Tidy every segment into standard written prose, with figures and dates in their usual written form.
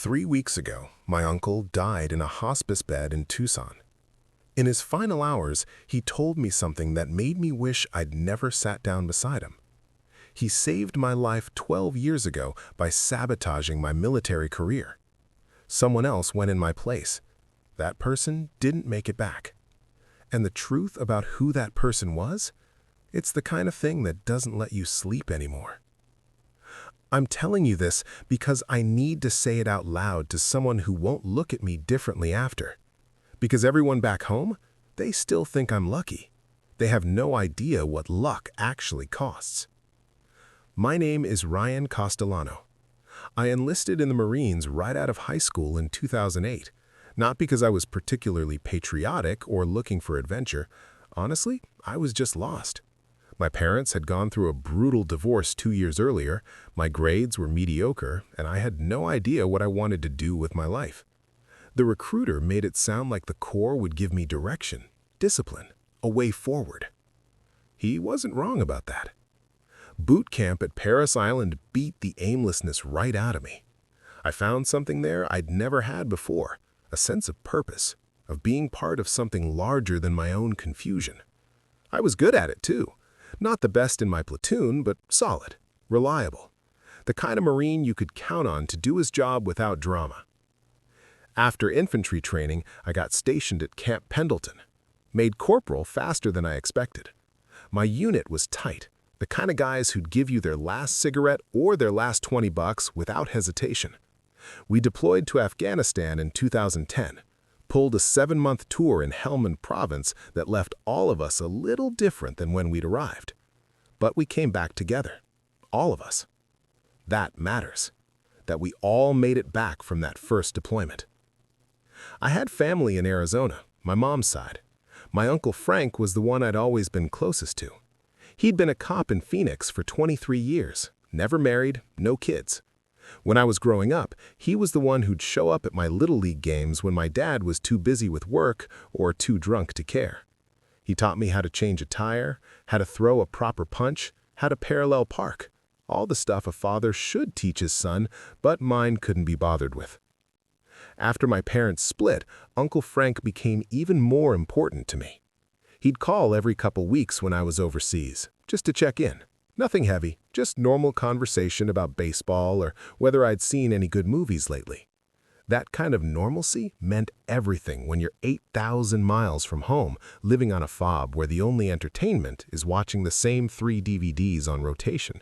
3 weeks ago, my uncle died in a hospice bed in Tucson. In his final hours, he told me something that made me wish I'd never sat down beside him. He saved my life 12 years ago by sabotaging my military career. Someone else went in my place. That person didn't make it back. And the truth about who that person was? It's the kind of thing that doesn't let you sleep anymore. I'm telling you this because I need to say it out loud to someone who won't look at me differently after. Because everyone back home, they still think I'm lucky. They have no idea what luck actually costs. My name is Ryan Castellano. I enlisted in the Marines right out of high school in 2008, not because I was particularly patriotic or looking for adventure. Honestly, I was just lost. My parents had gone through a brutal divorce 2 years earlier, my grades were mediocre, and I had no idea what I wanted to do with my life. The recruiter made it sound like the Corps would give me direction, discipline, a way forward. He wasn't wrong about that. Boot camp at Parris Island beat the aimlessness right out of me. I found something there I'd never had before, a sense of purpose, of being part of something larger than my own confusion. I was good at it too. Not the best in my platoon, but solid, reliable. The kind of Marine you could count on to do his job without drama. After infantry training, I got stationed at Camp Pendleton. Made corporal faster than I expected. My unit was tight, the kind of guys who'd give you their last cigarette or their last $20 without hesitation. We deployed to Afghanistan in 2010. Pulled a 7-month tour in Helmand Province that left all of us a little different than when we'd arrived. But we came back together, all of us. That matters, that we all made it back from that first deployment. I had family in Arizona, my mom's side. My Uncle Frank was the one I'd always been closest to. He'd been a cop in Phoenix for 23 years, never married, no kids. When I was growing up, he was the one who'd show up at my Little League games when my dad was too busy with work or too drunk to care. He taught me how to change a tire, how to throw a proper punch, how to parallel park, all the stuff a father should teach his son, but mine couldn't be bothered with. After my parents split, Uncle Frank became even more important to me. He'd call every couple weeks when I was overseas, just to check in. Nothing heavy, just normal conversation about baseball or whether I'd seen any good movies lately. That kind of normalcy meant everything when you're 8,000 miles from home, living on a fob where the only entertainment is watching the same 3 DVDs on rotation.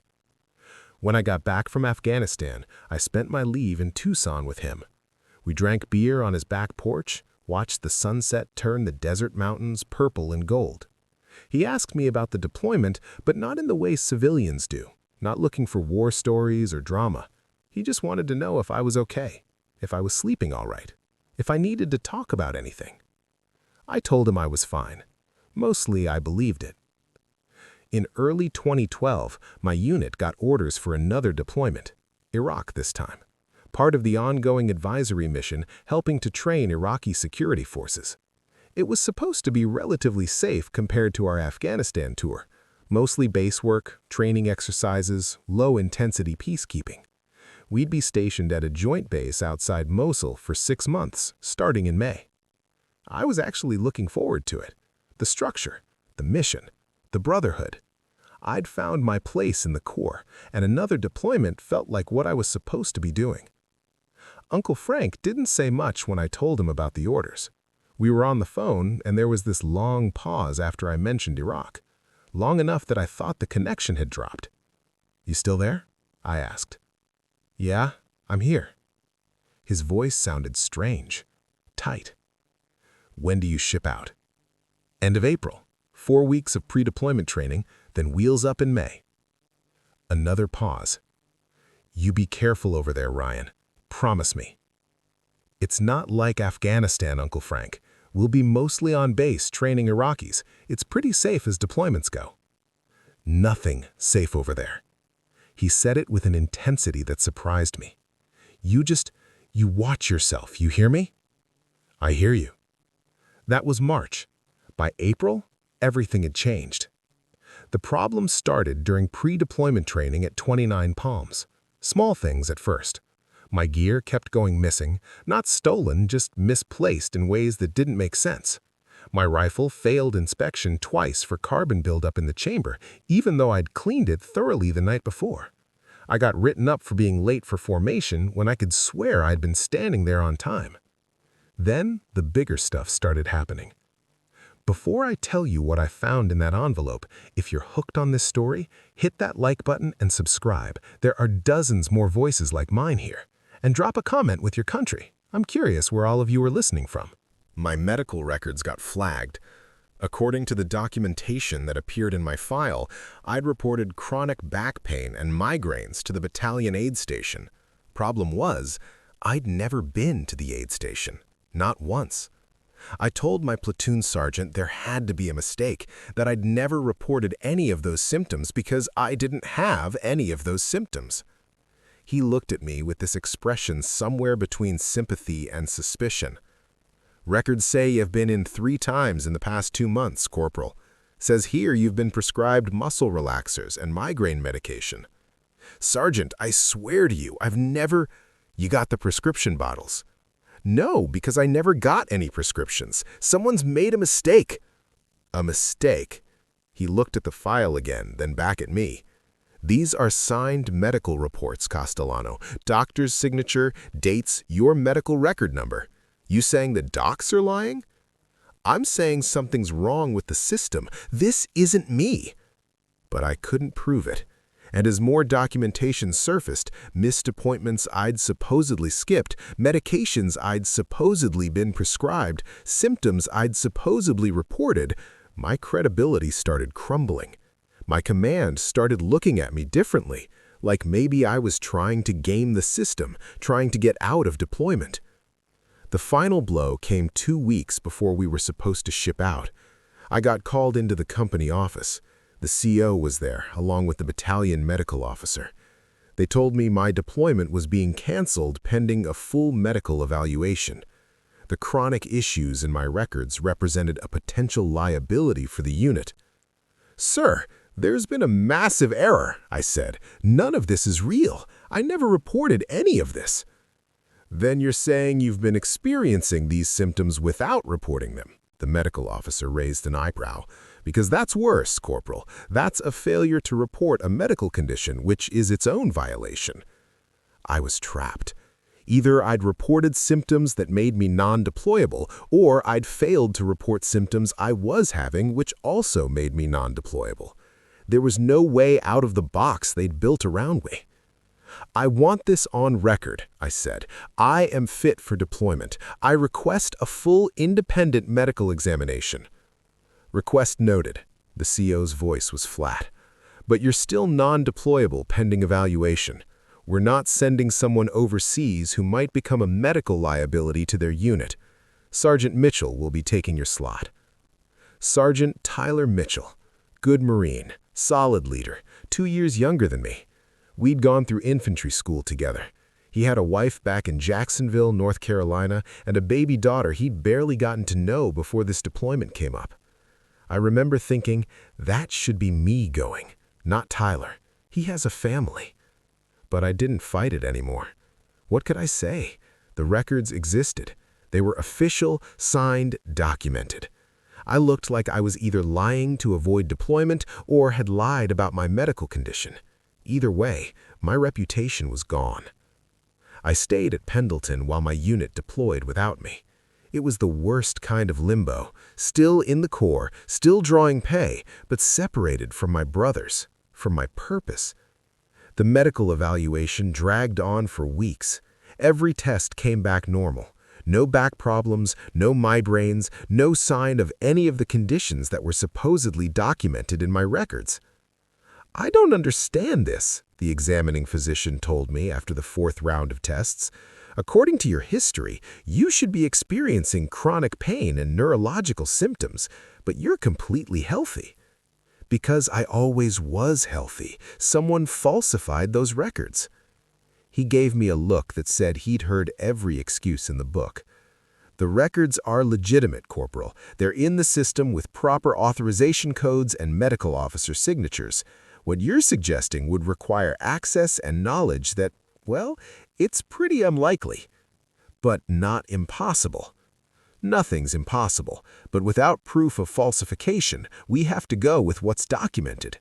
When I got back from Afghanistan, I spent my leave in Tucson with him. We drank beer on his back porch, watched the sunset turn the desert mountains purple and gold. He asked me about the deployment, but not in the way civilians do, not looking for war stories or drama. He just wanted to know if I was okay, if I was sleeping all right, if I needed to talk about anything. I told him I was fine. Mostly I believed it. In early 2012, my unit got orders for another deployment, Iraq this time, part of the ongoing advisory mission helping to train Iraqi security forces. It was supposed to be relatively safe compared to our Afghanistan tour, mostly base work, training exercises, low-intensity peacekeeping. We'd be stationed at a joint base outside Mosul for 6 months, starting in May. I was actually looking forward to it. The structure, the mission, the brotherhood. I'd found my place in the Corps, and another deployment felt like what I was supposed to be doing. Uncle Frank didn't say much when I told him about the orders. We were on the phone, and there was this long pause after I mentioned Iraq. Long enough that I thought the connection had dropped. "You still there?" I asked. "Yeah, I'm here." His voice sounded strange, tight. "When do you ship out?" "End of April. 4 weeks of pre-deployment training, then wheels up in May." Another pause. "You be careful over there, Ryan. Promise me." "It's not like Afghanistan, Uncle Frank. We'll be mostly on base training Iraqis. It's pretty safe as deployments go." "Nothing safe over there." He said it with an intensity that surprised me. You watch yourself, you hear me?" "I hear you." That was March. By April, everything had changed. The problem started during pre-deployment training at 29 Palms. Small things at first. My gear kept going missing, not stolen, just misplaced in ways that didn't make sense. My rifle failed inspection twice for carbon buildup in the chamber, even though I'd cleaned it thoroughly the night before. I got written up for being late for formation when I could swear I'd been standing there on time. Then the bigger stuff started happening. Before I tell you what I found in that envelope, if you're hooked on this story, hit that like button and subscribe. There are dozens more voices like mine here. And drop a comment with your country. I'm curious where all of you are listening from. My medical records got flagged. According to the documentation that appeared in my file, I'd reported chronic back pain and migraines to the battalion aid station. Problem was, I'd never been to the aid station. Not once. I told my platoon sergeant there had to be a mistake, that I'd never reported any of those symptoms because I didn't have any of those symptoms. He looked at me with this expression somewhere between sympathy and suspicion. Records say you've been in 3 times in the past 2 months, Corporal. Says here you've been prescribed muscle relaxers and migraine medication. Sergeant, I swear to you, I've never... You got the prescription bottles. No, because I never got any prescriptions. Someone's made a mistake. A mistake? He looked at the file again, then back at me. These are signed medical reports, Castellano. Doctor's signature, dates, your medical record number. You saying the docs are lying? I'm saying something's wrong with the system. This isn't me. But I couldn't prove it. And as more documentation surfaced, missed appointments I'd supposedly skipped, medications I'd supposedly been prescribed, symptoms I'd supposedly reported, my credibility started crumbling. My command started looking at me differently, like maybe I was trying to game the system, trying to get out of deployment. The final blow came 2 weeks before we were supposed to ship out. I got called into the company office. The CO was there, along with the battalion medical officer. They told me my deployment was being canceled pending a full medical evaluation. The chronic issues in my records represented a potential liability for the unit. Sir, there's been a massive error, I said. None of this is real. I never reported any of this. Then you're saying you've been experiencing these symptoms without reporting them? The medical officer raised an eyebrow. Because that's worse, Corporal. That's a failure to report a medical condition, which is its own violation. I was trapped. Either I'd reported symptoms that made me non-deployable, or I'd failed to report symptoms I was having, which also made me non-deployable. There was no way out of the box they'd built around me. I want this on record, I said. I am fit for deployment. I request a full independent medical examination. Request noted. The CO's voice was flat. But you're still non-deployable pending evaluation. We're not sending someone overseas who might become a medical liability to their unit. Sergeant Mitchell will be taking your slot. Sergeant Tyler Mitchell. Good Marine. Solid leader. 2 years younger than me. We'd gone through infantry school together. He had a wife back in Jacksonville, North Carolina, and a baby daughter he'd barely gotten to know before this deployment came up. I remember thinking, that should be me going, not Tyler. He has a family. But I didn't fight it anymore. What could I say? The records existed. They were official, signed, documented. I looked like I was either lying to avoid deployment or had lied about my medical condition. Either way, my reputation was gone. I stayed at Pendleton while my unit deployed without me. It was the worst kind of limbo, still in the Corps, still drawing pay, but separated from my brothers, from my purpose. The medical evaluation dragged on for weeks. Every test came back normal. No back problems, no migraines, no sign of any of the conditions that were supposedly documented in my records. I don't understand this, the examining physician told me after the 4th round of tests. According to your history, you should be experiencing chronic pain and neurological symptoms, but you're completely healthy. Because I always was healthy, someone falsified those records. He gave me a look that said he'd heard every excuse in the book. The records are legitimate, Corporal. They're in the system with proper authorization codes and medical officer signatures. What you're suggesting would require access and knowledge that, Well, it's pretty unlikely, but not impossible. Nothing's impossible, but without proof of falsification, we have to go with what's documented.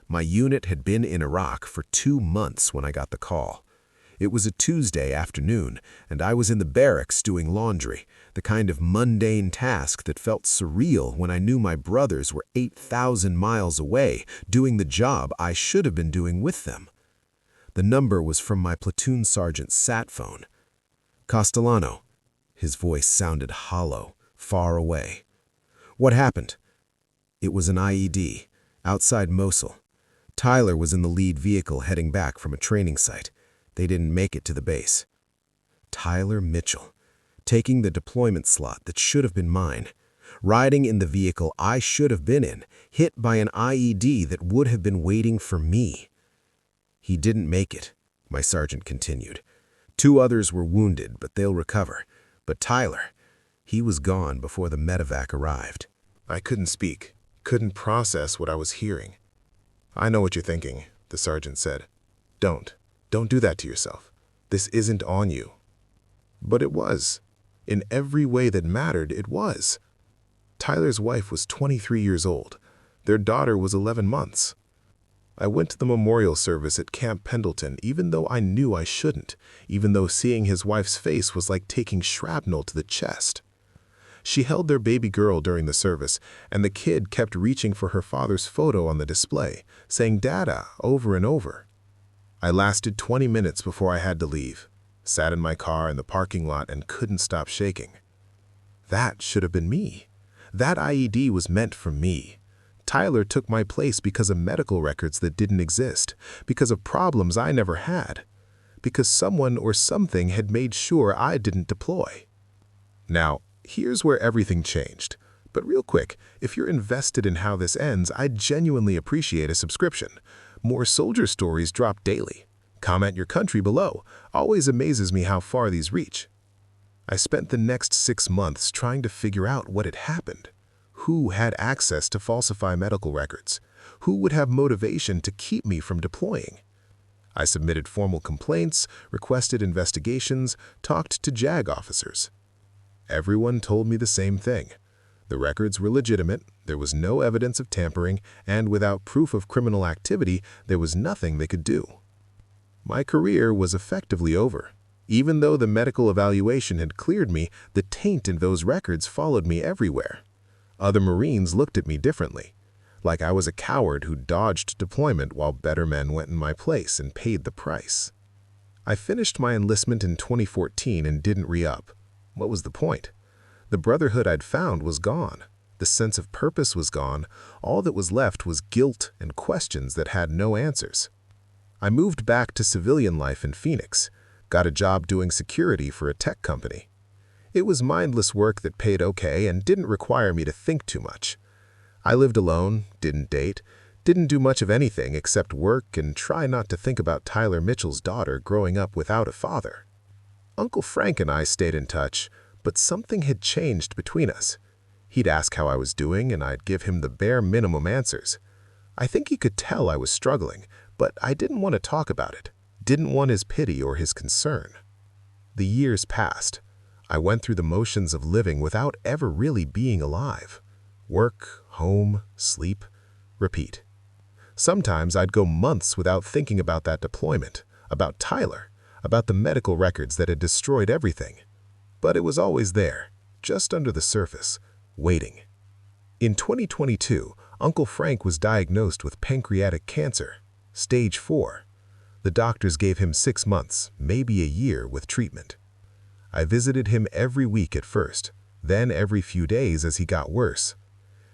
My unit had been in Iraq for 2 months when I got the call. It was a Tuesday afternoon, and I was in the barracks doing laundry, the kind of mundane task that felt surreal when I knew my brothers were 8,000 miles away doing the job I should have been doing with them. The number was from my platoon sergeant's sat phone. "Castellano." His voice sounded hollow, far away. "What happened?" It was an IED, outside Mosul. Tyler was in the lead vehicle heading back from a training site. They didn't make it to the base. Tyler Mitchell, taking the deployment slot that should have been mine, riding in the vehicle I should have been in, hit by an IED that would have been waiting for me. "He didn't make it," my sergeant continued. "2 others were wounded, but they'll recover. But Tyler, he was gone before the medevac arrived." I couldn't speak, couldn't process what I was hearing. "I know what you're thinking," the sergeant said. Don't do that to yourself. This isn't on you." But it was. In every way that mattered, it was. Tyler's wife was 23 years old. Their daughter was 11 months. I went to the memorial service at Camp Pendleton even though I knew I shouldn't, even though seeing his wife's face was like taking shrapnel to the chest. She held their baby girl during the service, and the kid kept reaching for her father's photo on the display, saying "Dada" over and over. I lasted 20 minutes before I had to leave, sat in my car in the parking lot and couldn't stop shaking. That should have been me. That IED was meant for me. Tyler took my place because of medical records that didn't exist, because of problems I never had, because someone or something had made sure I didn't deploy. Now, here's where everything changed. But real quick, if you're invested in how this ends, I'd genuinely appreciate a subscription. More soldier stories drop daily. Comment your country below. Always amazes me how far these reach. I spent the next 6 months trying to figure out what had happened. Who had access to falsify medical records? Who would have motivation to keep me from deploying? I submitted formal complaints, requested investigations, talked to JAG officers. Everyone told me the same thing. The records were legitimate, there was no evidence of tampering, and without proof of criminal activity, there was nothing they could do. My career was effectively over. Even though the medical evaluation had cleared me, the taint in those records followed me everywhere. Other Marines looked at me differently, like I was a coward who dodged deployment while better men went in my place and paid the price. I finished my enlistment in 2014 and didn't re-up. What was the point? The brotherhood I'd found was gone. The sense of purpose was gone. All that was left was guilt and questions that had no answers. I moved back to civilian life in Phoenix, got a job doing security for a tech company. It was mindless work that paid okay and didn't require me to think too much. I lived alone, didn't date, didn't do much of anything except work and try not to think about Tyler Mitchell's daughter growing up without a father. Uncle Frank and I stayed in touch, but something had changed between us. He'd ask how I was doing, and I'd give him the bare minimum answers. I think he could tell I was struggling, but I didn't want to talk about it, didn't want his pity or his concern. The years passed. I went through the motions of living without ever really being alive. Work, home, sleep, repeat. Sometimes I'd go months without thinking about that deployment, about Tyler, about the medical records that had destroyed everything. But it was always there, just under the surface, waiting. In 2022, Uncle Frank was diagnosed with pancreatic cancer, stage 4. The doctors gave him 6 months, maybe a year, with treatment. I visited him every week at first, then every few days as he got worse.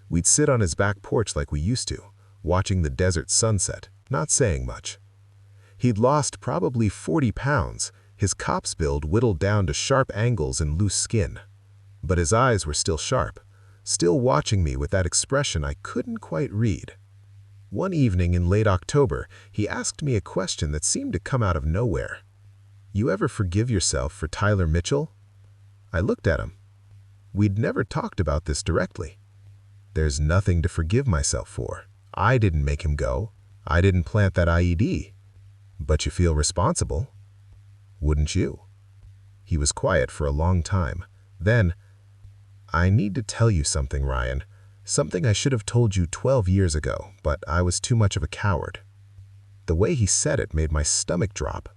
We'd sit on his back porch like we used to, watching the desert sunset, not saying much. He'd lost probably 40 pounds, his cop's build whittled down to sharp angles and loose skin. But his eyes were still sharp, still watching me with that expression I couldn't quite read. One evening in late October, he asked me a question that seemed to come out of nowhere. "You ever forgive yourself for Tyler Mitchell?" I looked at him. We'd never talked about this directly. "There's nothing to forgive myself for. I didn't make him go. I didn't plant that IED. But you feel responsible. Wouldn't you? He was quiet for a long time. Then, I need to tell you something, Ryan. Something I should have told you 12 years ago, but I was too much of a coward. The way he said it made my stomach drop.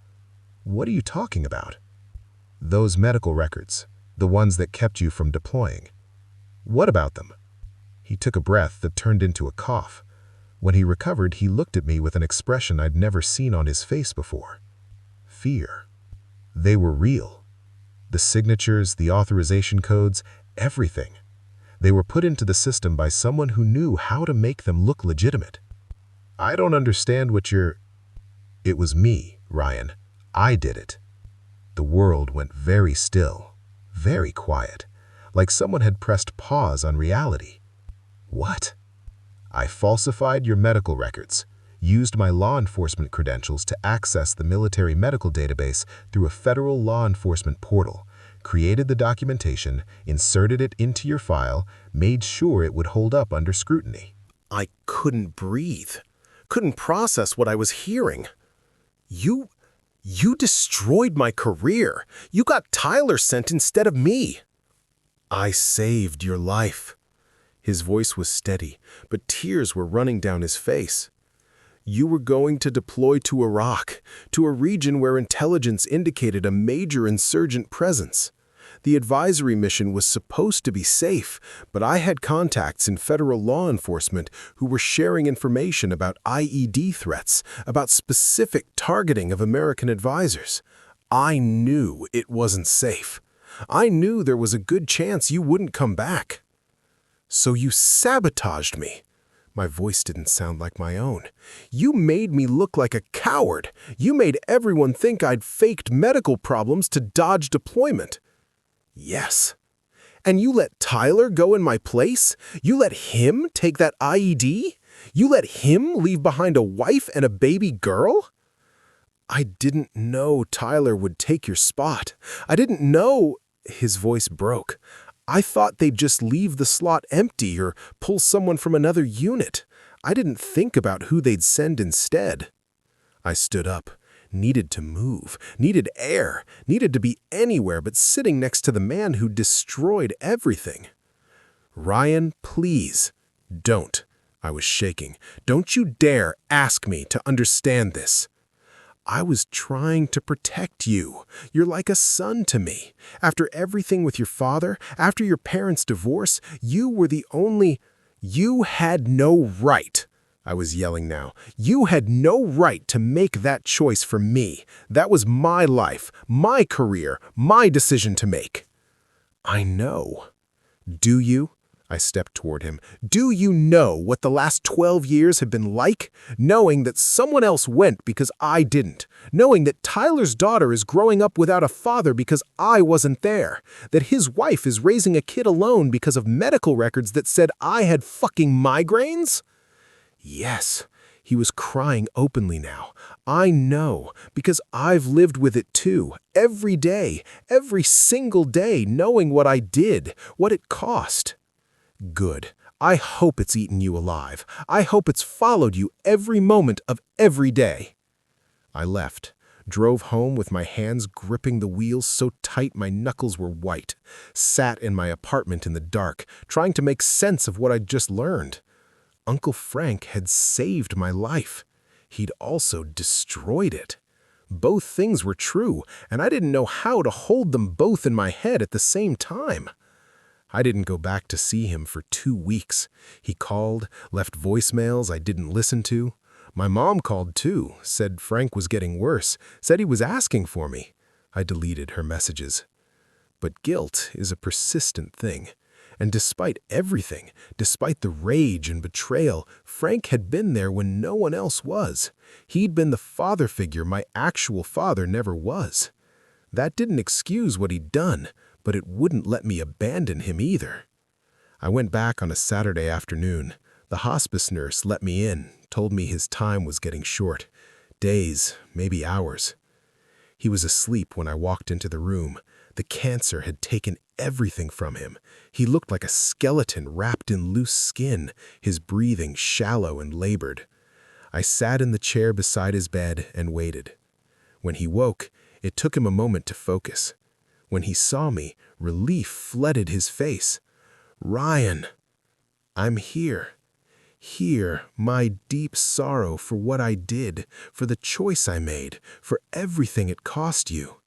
What are you talking about? Those medical records, the ones that kept you from deploying. What about them? He took a breath that turned into a cough. When he recovered, he looked at me with an expression I'd never seen on his face before. Fear. They were real. The signatures, the authorization codes, everything. They were put into the system by someone who knew how to make them look legitimate. I don't understand what you're... It was me, Ryan. I did it. The world went very still, very quiet, like someone had pressed pause on reality. What? I falsified your medical records, used my law enforcement credentials to access the military medical database through a federal law enforcement portal, created the documentation, inserted it into your file, made sure it would hold up under scrutiny. I couldn't breathe, couldn't process what I was hearing. You destroyed my career. You got Tyler sent instead of me. I saved your life. His voice was steady, but tears were running down his face. You were going to deploy to Iraq, to a region where intelligence indicated a major insurgent presence. The advisory mission was supposed to be safe, but I had contacts in federal law enforcement who were sharing information about IED threats, about specific targeting of American advisors. I knew it wasn't safe. I knew there was a good chance you wouldn't come back. So you sabotaged me. My voice didn't sound like my own. You made me look like a coward. You made everyone think I'd faked medical problems to dodge deployment. Yes. And you let Tyler go in my place? You let him take that IED? You let him leave behind a wife and a baby girl? I didn't know Tyler would take your spot. I didn't know... His voice broke. I thought they'd just leave the slot empty or pull someone from another unit. I didn't think about who they'd send instead. I stood up. Needed to move, needed air, needed to be anywhere but sitting next to the man who destroyed everything. Ryan, please, don't. I was shaking. Don't you dare ask me to understand this. I was trying to protect you. You're like a son to me. After everything with your father, after your parents' divorce, you were the only... You had no right. I was yelling now. You had no right to make that choice for me. That was my life, my career, my decision to make. I know. Do you? I stepped toward him. Do you know what the last 12 years have been like? Knowing that someone else went because I didn't. Knowing that Tyler's daughter is growing up without a father because I wasn't there. That his wife is raising a kid alone because of medical records that said I had fucking migraines? Yes, he was crying openly now. I know, because I've lived with it too, every day, every single day, knowing what I did, what it cost. Good. I hope it's eaten you alive. I hope it's followed you every moment of every day. I left, drove home with my hands gripping the wheels so tight my knuckles were white, sat in my apartment in the dark, trying to make sense of what I'd just learned. Uncle Frank had saved my life. He'd also destroyed it. Both things were true, and I didn't know how to hold them both in my head at the same time. I didn't go back to see him for 2 weeks. He called, left voicemails I didn't listen to. My mom called too, said Frank was getting worse, said he was asking for me. I deleted her messages. But guilt is a persistent thing. And despite everything, despite the rage and betrayal, Frank had been there when no one else was. He'd been the father figure my actual father never was. That didn't excuse what he'd done, but it wouldn't let me abandon him either. I went back on a Saturday afternoon. The hospice nurse let me in, told me his time was getting short. Days, maybe hours. He was asleep when I walked into the room. The cancer had taken everything from him. He looked like a skeleton wrapped in loose skin, his breathing shallow and labored. I sat in the chair beside his bed and waited. When he woke, It took him a moment to focus. When he saw me, relief flooded his face. "Ryan, I'm here. Here, my deep sorrow for what I did, for the choice I made, for everything it cost you."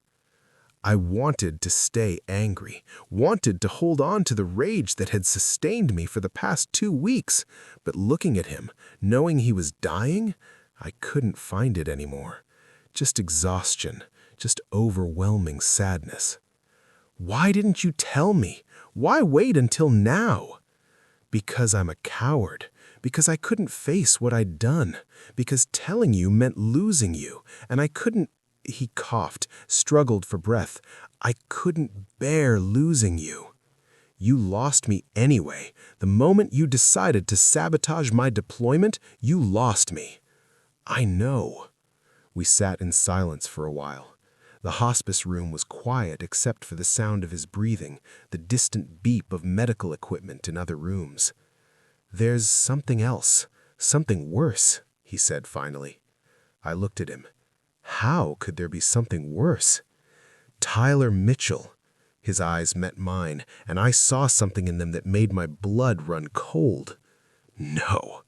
I wanted to stay angry, wanted to hold on to the rage that had sustained me for the past 2 weeks, but looking at him, knowing he was dying, I couldn't find it anymore. Just exhaustion, just overwhelming sadness. "Why didn't you tell me? Why wait until now?" "Because I'm a coward. Because I couldn't face what I'd done. Because telling you meant losing you, and I couldn't—" He coughed, struggled for breath. "I couldn't bear losing you. You lost me anyway. The moment you decided to sabotage my deployment, you lost me." "I know." We sat in silence for a while. The hospice room was quiet except for the sound of his breathing, the distant beep of medical equipment in other rooms. "There's something else, something worse," he said finally. I looked at him. How could there be something worse? "Tyler Mitchell." His eyes met mine, and I saw something in them that made my blood run cold. No.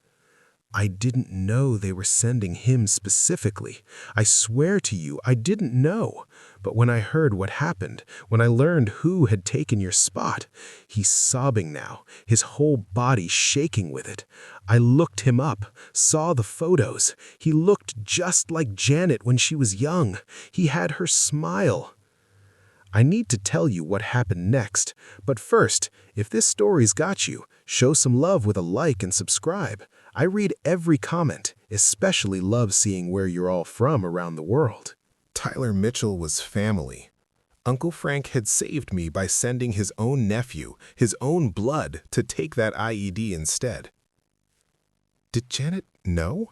I didn't know they were sending him specifically. I swear to you, I didn't know. But when I heard what happened, when I learned who had taken your spot, he's sobbing now, his whole body shaking with it. I looked him up, saw the photos. He looked just like Janet when she was young. He had her smile. I need to tell you what happened next, but first, if this story's got you, show some love with a like and subscribe. I read every comment, especially love seeing where you're all from around the world. Tyler Mitchell was family. Uncle Frank had saved me by sending his own nephew, his own blood, to take that IED instead. Did Janet know?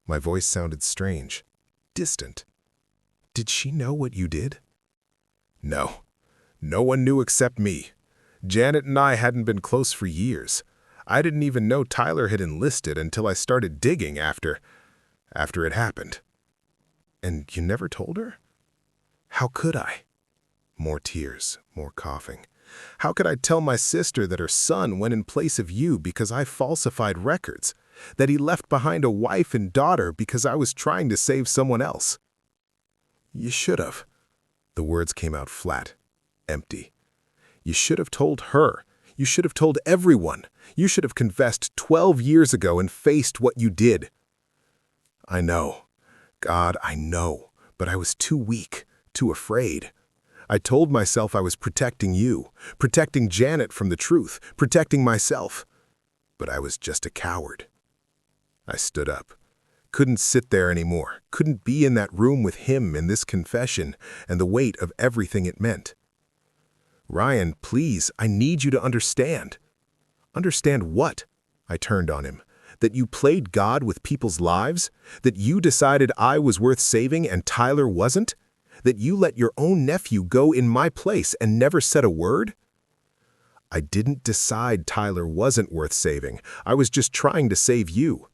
My voice sounded strange, distant. Did she know what you did? No. No one knew except me. Janet and I hadn't been close for years. I didn't even know Tyler had enlisted until I started digging after it happened. And you never told her? How could I? More tears, more coughing. How could I tell my sister that her son went in place of you because I falsified records? That he left behind a wife and daughter because I was trying to save someone else? You should have. The words came out flat, empty. You should have told her. You should have told everyone. You should have confessed 12 years ago and faced what you did. I know. God, I know. But I was too weak, too afraid. I told myself I was protecting you, protecting Janet from the truth, protecting myself. But I was just a coward. I stood up. Couldn't sit there anymore. Couldn't be in that room with him in this confession and the weight of everything it meant. Ryan, please, I need you to understand. Understand what? I turned on him. That you played God with people's lives? That you decided I was worth saving and Tyler wasn't? That you let your own nephew go in my place and never said a word? I didn't decide Tyler wasn't worth saving. I was just trying to save you.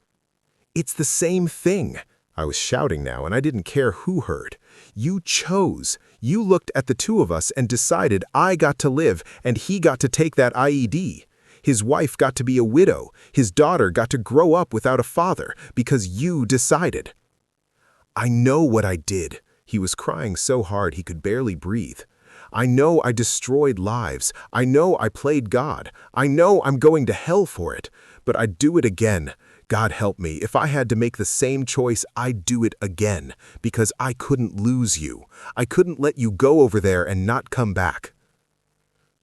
It's the same thing. I was shouting now, and I didn't care who heard. You chose. You looked at the two of us and decided I got to live and he got to take that IED. His wife got to be a widow. His daughter got to grow up without a father because you decided. I know what I did. He was crying so hard he could barely breathe. I know I destroyed lives. I know I played God. I know I'm going to hell for it. But I'd do it again. God help me, if I had to make the same choice, I'd do it again, because I couldn't lose you. I couldn't let you go over there and not come back.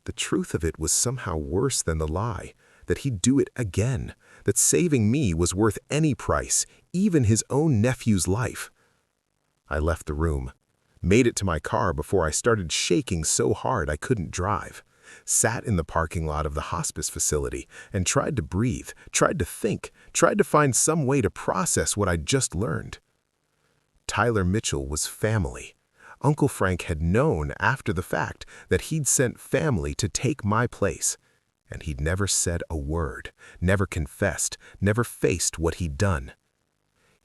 The truth of it was somehow worse than the lie, that he'd do it again, that saving me was worth any price, even his own nephew's life. I left the room, made it to my car before I started shaking so hard I couldn't drive. Sat in the parking lot of the hospice facility and tried to breathe, tried to think, tried to find some way to process what I'd just learned. Tyler Mitchell was family. Uncle Frank had known after the fact that he'd sent family to take my place, and he'd never said a word, never confessed, never faced what he'd done.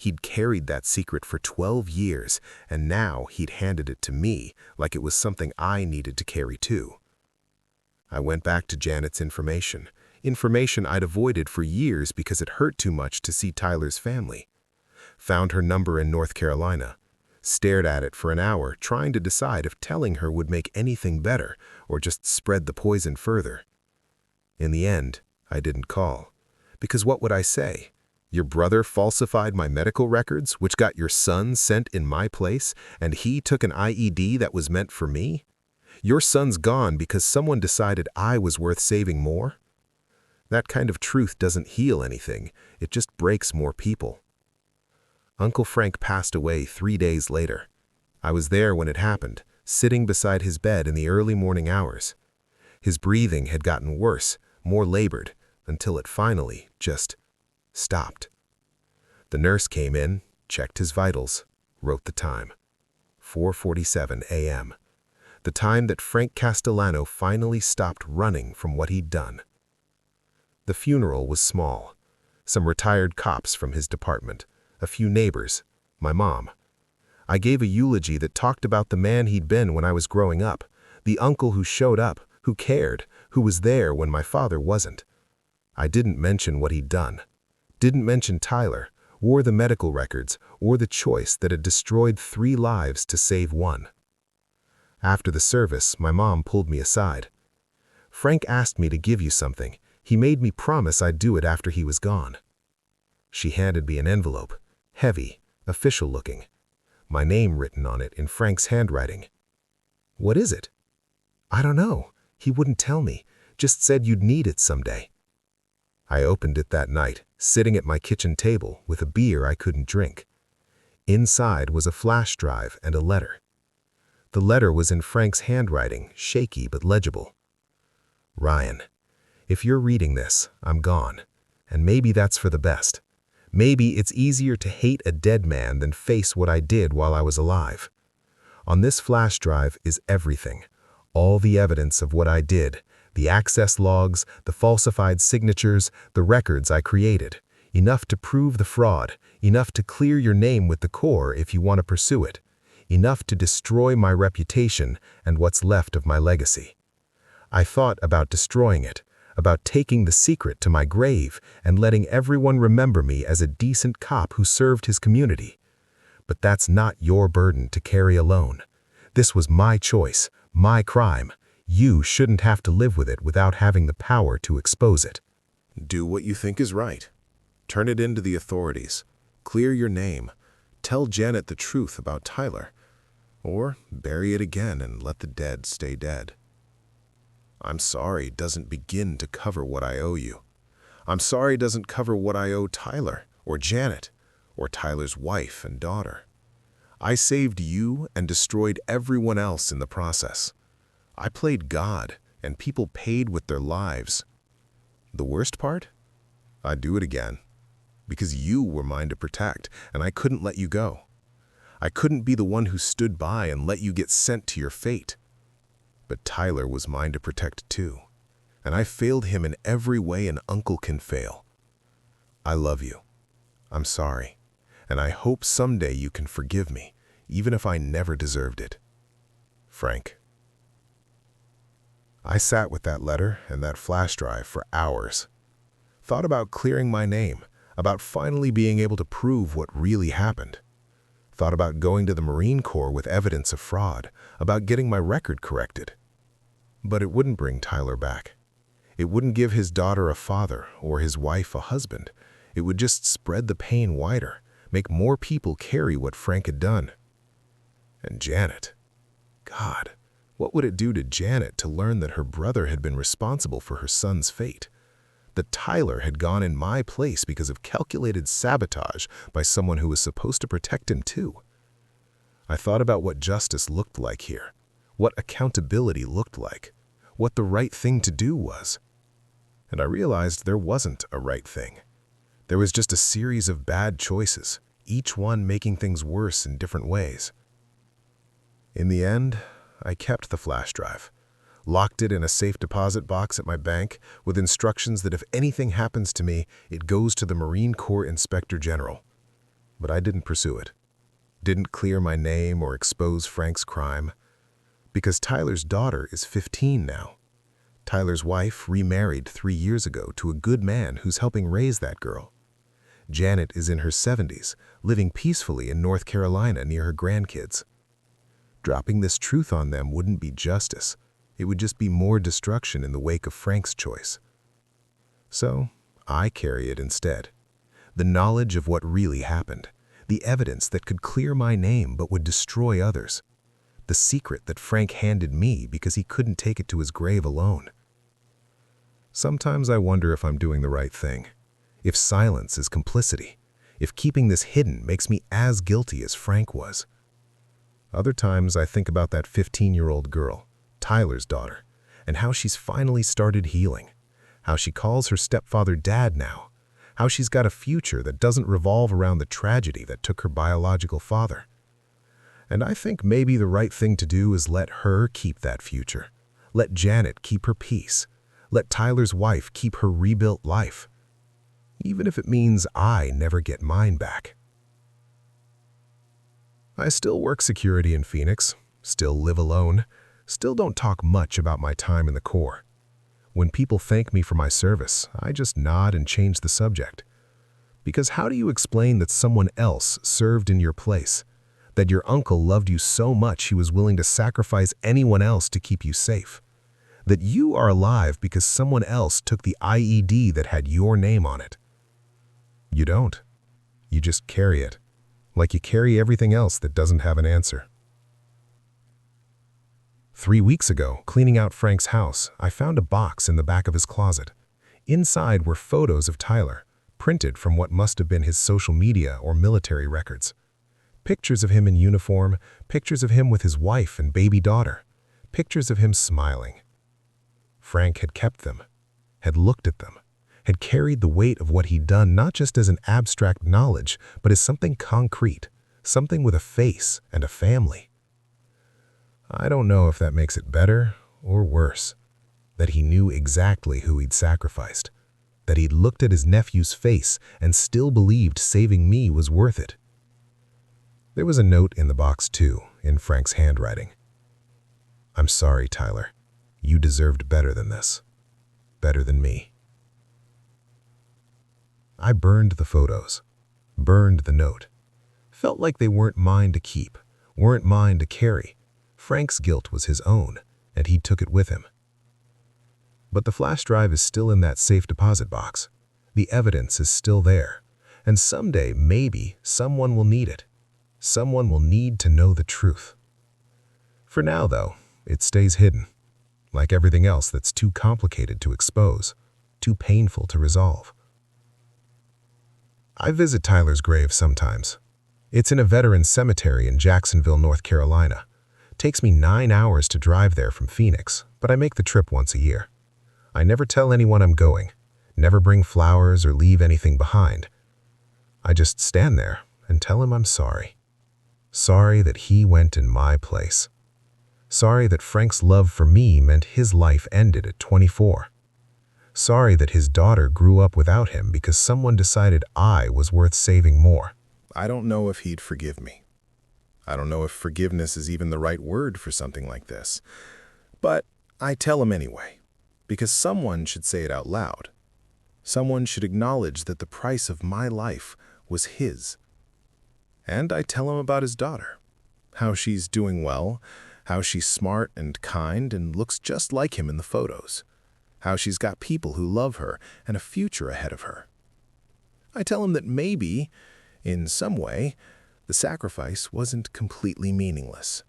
He'd carried that secret for 12 years, and now he'd handed it to me like it was something I needed to carry too. I went back to Janet's information I'd avoided for years because it hurt too much to see Tyler's family. Found her number in North Carolina. Stared at it for an hour, trying to decide if telling her would make anything better or just spread the poison further. In the end, I didn't call. Because what would I say? Your brother falsified my medical records, which got your son sent in my place, and he took an IED that was meant for me? Your son's gone because someone decided I was worth saving more? That kind of truth doesn't heal anything, it just breaks more people. Uncle Frank passed away 3 days later. I was there when it happened, sitting beside his bed in the early morning hours. His breathing had gotten worse, more labored, until it finally just stopped. The nurse came in, checked his vitals, wrote the time. 4:47 a.m. The time that Frank Castellano finally stopped running from what he'd done. The funeral was small. Some retired cops from his department, a few neighbors, my mom. I gave a eulogy that talked about the man he'd been when I was growing up, the uncle who showed up, who cared, who was there when my father wasn't. I didn't mention what he'd done. Didn't mention Tyler, or the medical records, or the choice that had destroyed 3 lives to save 1. After the service, my mom pulled me aside. Frank asked me to give you something. He made me promise I'd do it after he was gone. She handed me an envelope, heavy, official-looking. My name written on it in Frank's handwriting. What is it? I don't know. He wouldn't tell me, just said you'd need it someday. I opened it that night, sitting at my kitchen table with a beer I couldn't drink. Inside was a flash drive and a letter. The letter was in Frank's handwriting, shaky but legible. Ryan, if you're reading this, I'm gone. And maybe that's for the best. Maybe it's easier to hate a dead man than face what I did while I was alive. On this flash drive is everything. All the evidence of what I did. The access logs, the falsified signatures, the records I created. Enough to prove the fraud. Enough to clear your name with the Corps if you want to pursue it. Enough to destroy my reputation and what's left of my legacy. I thought about destroying it. About taking the secret to my grave and letting everyone remember me as a decent cop who served his community. But that's not your burden to carry alone. This was my choice, my crime. You shouldn't have to live with it without having the power to expose it. Do what you think is right. Turn it into the authorities. Clear your name. Tell Janet the truth about Tyler. Or bury it again and let the dead stay dead. I'm sorry doesn't begin to cover what I owe you. I'm sorry doesn't cover what I owe Tyler, or Janet, or Tyler's wife and daughter. I saved you and destroyed everyone else in the process. I played God, and people paid with their lives. The worst part? I'd do it again. Because you were mine to protect, and I couldn't let you go. I couldn't be the one who stood by and let you get sent to your fate. But Tyler was mine to protect too, and I failed him in every way an uncle can fail. I love you. I'm sorry, and I hope someday you can forgive me, even if I never deserved it. Frank. I sat with that letter and that flash drive for hours. Thought about clearing my name, about finally being able to prove what really happened. Thought about going to the Marine Corps with evidence of fraud, about getting my record corrected. But it wouldn't bring Tyler back. It wouldn't give his daughter a father or his wife a husband. It would just spread the pain wider, make more people carry what Frank had done. And Janet. God, what would it do to Janet to learn that her brother had been responsible for her son's fate? That Tyler had gone in my place because of calculated sabotage by someone who was supposed to protect him too. I thought about what justice looked like here. What accountability looked like, what the right thing to do was. And I realized there wasn't a right thing. There was just a series of bad choices, each one making things worse in different ways. In the end, I kept the flash drive, locked it in a safe deposit box at my bank with instructions that if anything happens to me, it goes to the Marine Corps Inspector General. but I didn't pursue it. Didn't clear my name or expose Frank's crime. Because Tyler's daughter is 15 now. Tyler's wife remarried 3 years ago to a good man who's helping raise that girl. Janet is in her 70s, living peacefully in North Carolina near her grandkids. Dropping this truth on them wouldn't be justice. It would just be more destruction in the wake of Frank's choice. So, I carry it instead. The knowledge of what really happened. The evidence that could clear my name but would destroy others. The secret that Frank handed me because he couldn't take it to his grave alone. Sometimes I wonder if I'm doing the right thing. If silence is complicity. If keeping this hidden makes me as guilty as Frank was. Other times I think about that 15-year-old girl, Tyler's daughter, and how she's finally started healing. How she calls her stepfather Dad now. How she's got a future that doesn't revolve around the tragedy that took her biological father. And I think maybe the right thing to do is let her keep that future. Let Janet keep her peace. Let Tyler's wife keep her rebuilt life. Even if it means I never get mine back. I still work security in Phoenix, still live alone, still don't talk much about my time in the Corps. When people thank me for my service, I just nod and change the subject. Because how do you explain that someone else served in your place? That your uncle loved you so much he was willing to sacrifice anyone else to keep you safe? That you are alive because someone else took the IED that had your name on it? You don't. You just carry it. Like you carry everything else that doesn't have an answer. 3 weeks ago, cleaning out Frank's house, I found a box in the back of his closet. Inside were photos of Tyler, printed from what must have been his social media or military records. Pictures of him in uniform, pictures of him with his wife and baby daughter, pictures of him smiling. Frank had kept them, had looked at them, had carried the weight of what he'd done not just as an abstract knowledge, but as something concrete, something with a face and a family. I don't know if that makes it better or worse, that he knew exactly who he'd sacrificed, that he'd looked at his nephew's face and still believed saving me was worth it. There was a note in the box too, in Frank's handwriting. I'm sorry, Tyler. You deserved better than this. Better than me. I burned the photos, burned the note. Felt like they weren't mine to keep, weren't mine to carry. Frank's guilt was his own, and he took it with him. But the flash drive is still in that safe deposit box. The evidence is still there, and someday, maybe, someone will need it. Someone will need to know the truth. For now, though, it stays hidden, like everything else that's too complicated to expose, too painful to resolve. I visit Tyler's grave sometimes. It's in a veterans cemetery in Jacksonville, North Carolina. Takes me 9 hours to drive there from Phoenix, but I make the trip once a year. I never tell anyone I'm going, never bring flowers or leave anything behind. I just stand there and tell him I'm sorry. Sorry that he went in my place. Sorry that Frank's love for me meant his life ended at 24. Sorry that his daughter grew up without him because someone decided I was worth saving more. I don't know if he'd forgive me. I don't know if forgiveness is even the right word for something like this. But I tell him anyway, because someone should say it out loud. Someone should acknowledge that the price of my life was his. And I tell him about his daughter, how she's doing well, how she's smart and kind and looks just like him in the photos. How she's got people who love her and a future ahead of her. I tell him that maybe, in some way, the sacrifice wasn't completely meaningless.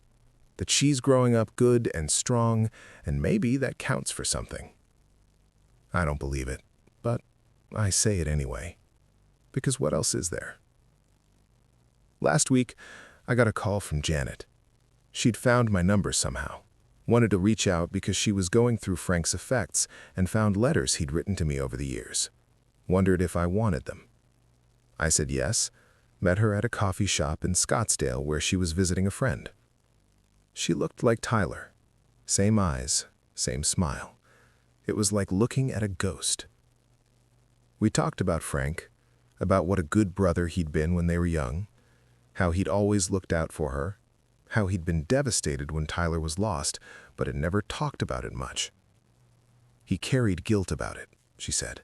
That she's growing up good and strong, and maybe that counts for something. I don't believe it, but I say it anyway. Because what else is there? Last week, I got a call from Janet. She'd found my number somehow. Wanted to reach out because she was going through Frank's effects and found letters he'd written to me over the years. Wondered if I wanted them. I said yes, met her at a coffee shop in Scottsdale where she was visiting a friend. She looked like Tyler. Same eyes, same smile. It was like looking at a ghost. We talked about Frank, about what a good brother he'd been when they were young, how he'd always looked out for her, how he'd been devastated when Tyler was lost, but had never talked about it much. He carried guilt about it, she said,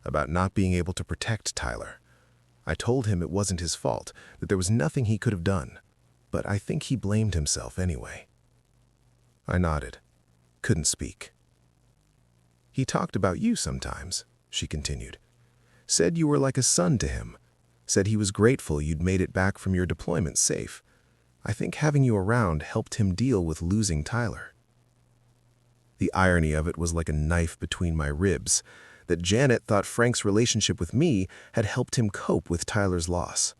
about not being able to protect Tyler. I told him it wasn't his fault, that there was nothing he could have done, but I think he blamed himself anyway. I nodded, couldn't speak. He talked about you sometimes, she continued. Said you were like a son to him. Said he was grateful you'd made it back from your deployment safe. I think having you around helped him deal with losing Tyler. The irony of it was like a knife between my ribs, that Janet thought Frank's relationship with me had helped him cope with Tyler's loss.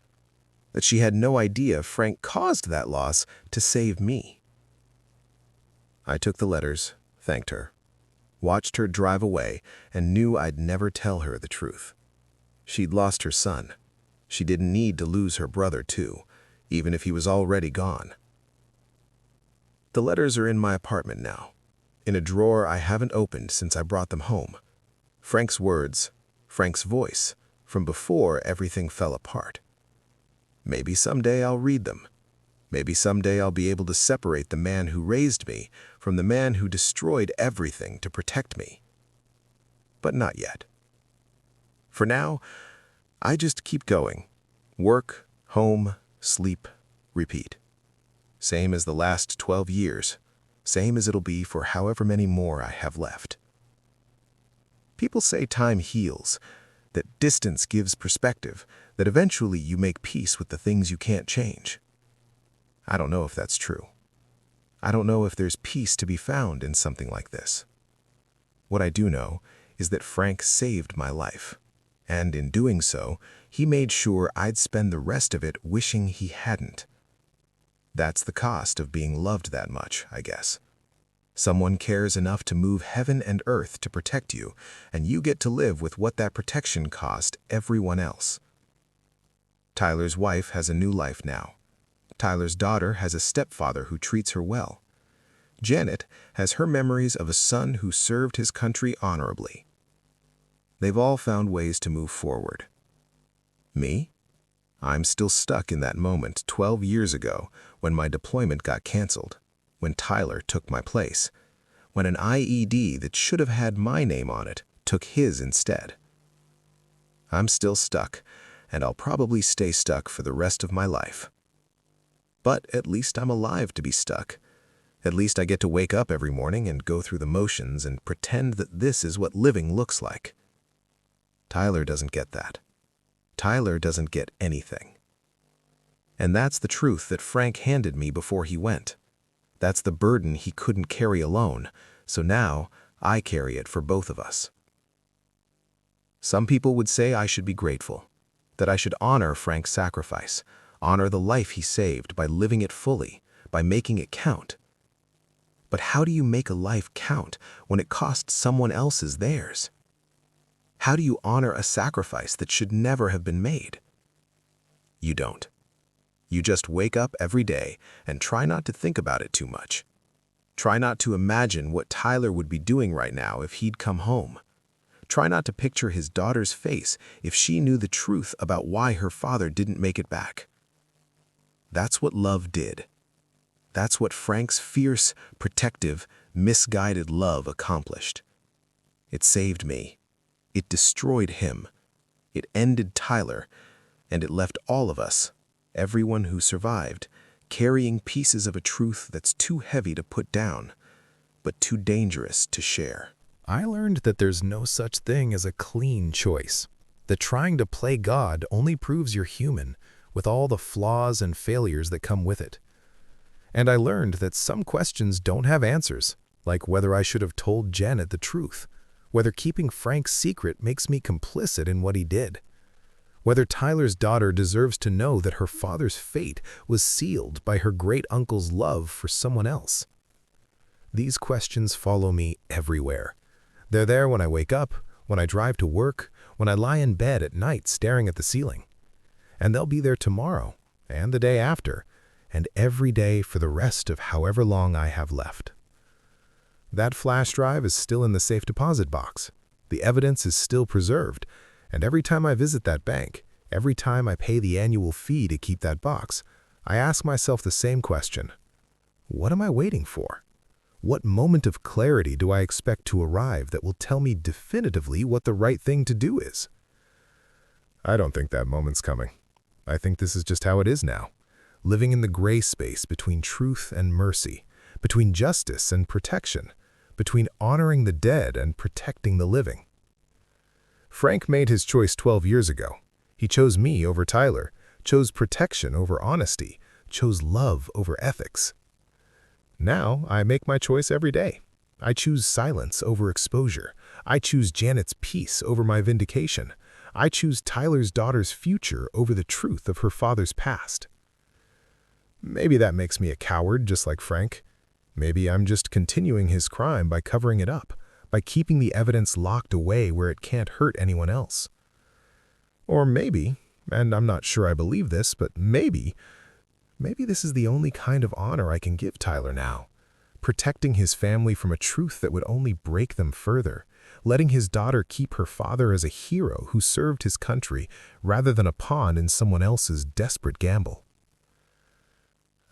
That she had no idea Frank caused that loss to save me. I took the letters, thanked her, watched her drive away, and knew I'd never tell her the truth. She'd lost her son. She didn't need to lose her brother too, even if he was already gone. The letters are in my apartment now, in a drawer I haven't opened since I brought them home. Frank's words, Frank's voice, from before everything fell apart. Maybe someday I'll read them. Maybe someday I'll be able to separate the man who raised me from the man who destroyed everything to protect me. But not yet. For now, I just keep going. Work, home, sleep, repeat. Same as the last 12 years. Same as it'll be for however many more I have left. People say time heals, that distance gives perspective, that eventually you make peace with the things you can't change. I don't know if that's true. I don't know if there's peace to be found in something like this. What I do know is that Frank saved my life, and in doing so, he made sure I'd spend the rest of it wishing he hadn't. That's the cost of being loved that much, I guess. Someone cares enough to move heaven and earth to protect you, and you get to live with what that protection cost everyone else. Tyler's wife has a new life now. Tyler's daughter has a stepfather who treats her well. Janet has her memories of a son who served his country honorably. They've all found ways to move forward. Me? I'm still stuck in that moment 12 years ago when my deployment got canceled, when Tyler took my place, when an IED that should have had my name on it took his instead. I'm still stuck, and I'll probably stay stuck for the rest of my life. But at least I'm alive to be stuck. At least I get to wake up every morning and go through the motions and pretend that this is what living looks like. Tyler doesn't get that. Tyler doesn't get anything. And that's the truth that Frank handed me before he went. That's the burden he couldn't carry alone, so now I carry it for both of us. Some people would say I should be grateful, that I should honor Frank's sacrifice, honor the life he saved by living it fully, by making it count. But how do you make a life count when it costs someone else's theirs? How do you honor a sacrifice that should never have been made? You don't. You just wake up every day and try not to think about it too much. Try not to imagine what Tyler would be doing right now if he'd come home. Try not to picture his daughter's face if she knew the truth about why her father didn't make it back. That's what love did. That's what Frank's fierce, protective, misguided love accomplished. It saved me. It destroyed him. It ended Tyler, and it left all of us, everyone who survived, carrying pieces of a truth that's too heavy to put down, but too dangerous to share. I learned that there's no such thing as a clean choice, that trying to play God only proves you're human, with all the flaws and failures that come with it. And I learned that some questions don't have answers, like whether I should have told Janet the truth, whether keeping Frank's secret makes me complicit in what he did, whether Tyler's daughter deserves to know that her father's fate was sealed by her great-uncle's love for someone else. These questions follow me everywhere. They're there when I wake up, when I drive to work, when I lie in bed at night staring at the ceiling. And they'll be there tomorrow, and the day after, and every day for the rest of however long I have left. That flash drive is still in the safe deposit box. The evidence is still preserved, And every time I visit that bank, every time I pay the annual fee to keep that box, I ask myself the same question. What am I waiting for? What moment of clarity do I expect to arrive that will tell me definitively what the right thing to do is? I don't think that moment's coming. I think this is just how it is now, living in the gray space between truth and mercy, between justice and protection, between honoring the dead and protecting the living. Frank made his choice 12 years ago. He chose me over Tyler, chose protection over honesty, chose love over ethics. Now, I make my choice every day. I choose silence over exposure. I choose Janet's peace over my vindication. I choose Tyler's daughter's future over the truth of her father's past. Maybe that makes me a coward just like Frank. Maybe I'm just continuing his crime by covering it up, by keeping the evidence locked away where it can't hurt anyone else. Or maybe, and I'm not sure I believe this, but maybe this is the only kind of honor I can give Tyler now, protecting his family from a truth that would only break them further, letting his daughter keep her father as a hero who served his country rather than a pawn in someone else's desperate gamble.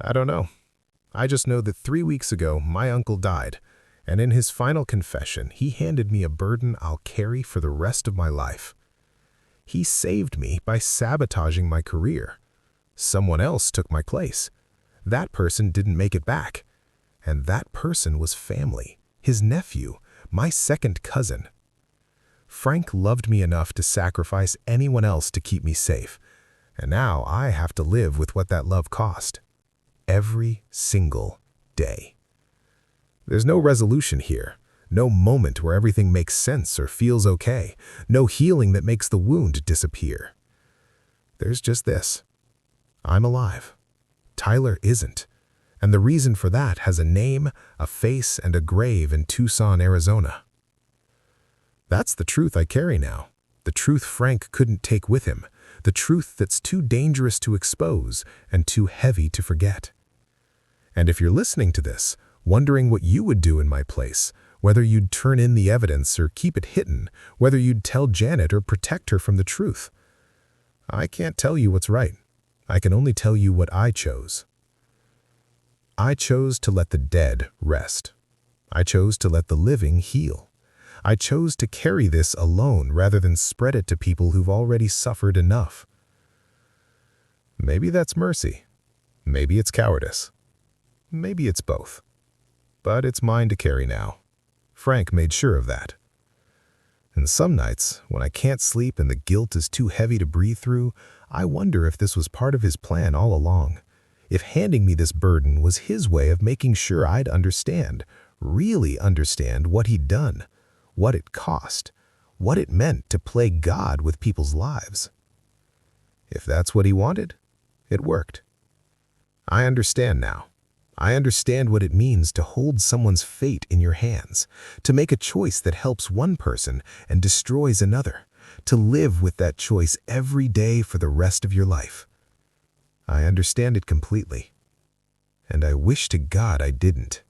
I don't know. I just know that 3 weeks ago, my uncle died, and in his final confession, he handed me a burden I'll carry for the rest of my life. He saved me by sabotaging my career. Someone else took my place. That person didn't make it back. And that person was family, his nephew, my second cousin. Frank loved me enough to sacrifice anyone else to keep me safe, and now I have to live with what that love cost. Every single day. There's no resolution here, no moment where everything makes sense or feels okay, no healing that makes the wound disappear. There's just this. I'm alive. Tyler isn't. And the reason for that has a name, a face, and a grave in Tucson, Arizona. That's the truth I carry now. The truth Frank couldn't take with him. The truth that's too dangerous to expose and too heavy to forget. And if you're listening to this, wondering what you would do in my place, whether you'd turn in the evidence or keep it hidden, whether you'd tell Janet or protect her from the truth, I can't tell you what's right. I can only tell you what I chose. I chose to let the dead rest. I chose to let the living heal. I chose to carry this alone rather than spread it to people who've already suffered enough. Maybe that's mercy. Maybe it's cowardice. Maybe it's both. But it's mine to carry now. Frank made sure of that. And some nights, when I can't sleep and the guilt is too heavy to breathe through, I wonder if this was part of his plan all along. If handing me this burden was his way of making sure I'd understand, really understand what he'd done, what it cost, what it meant to play God with people's lives. If that's what he wanted, it worked. I understand now. I understand what it means to hold someone's fate in your hands, to make a choice that helps one person and destroys another, to live with that choice every day for the rest of your life. I understand it completely, and I wish to God I didn't.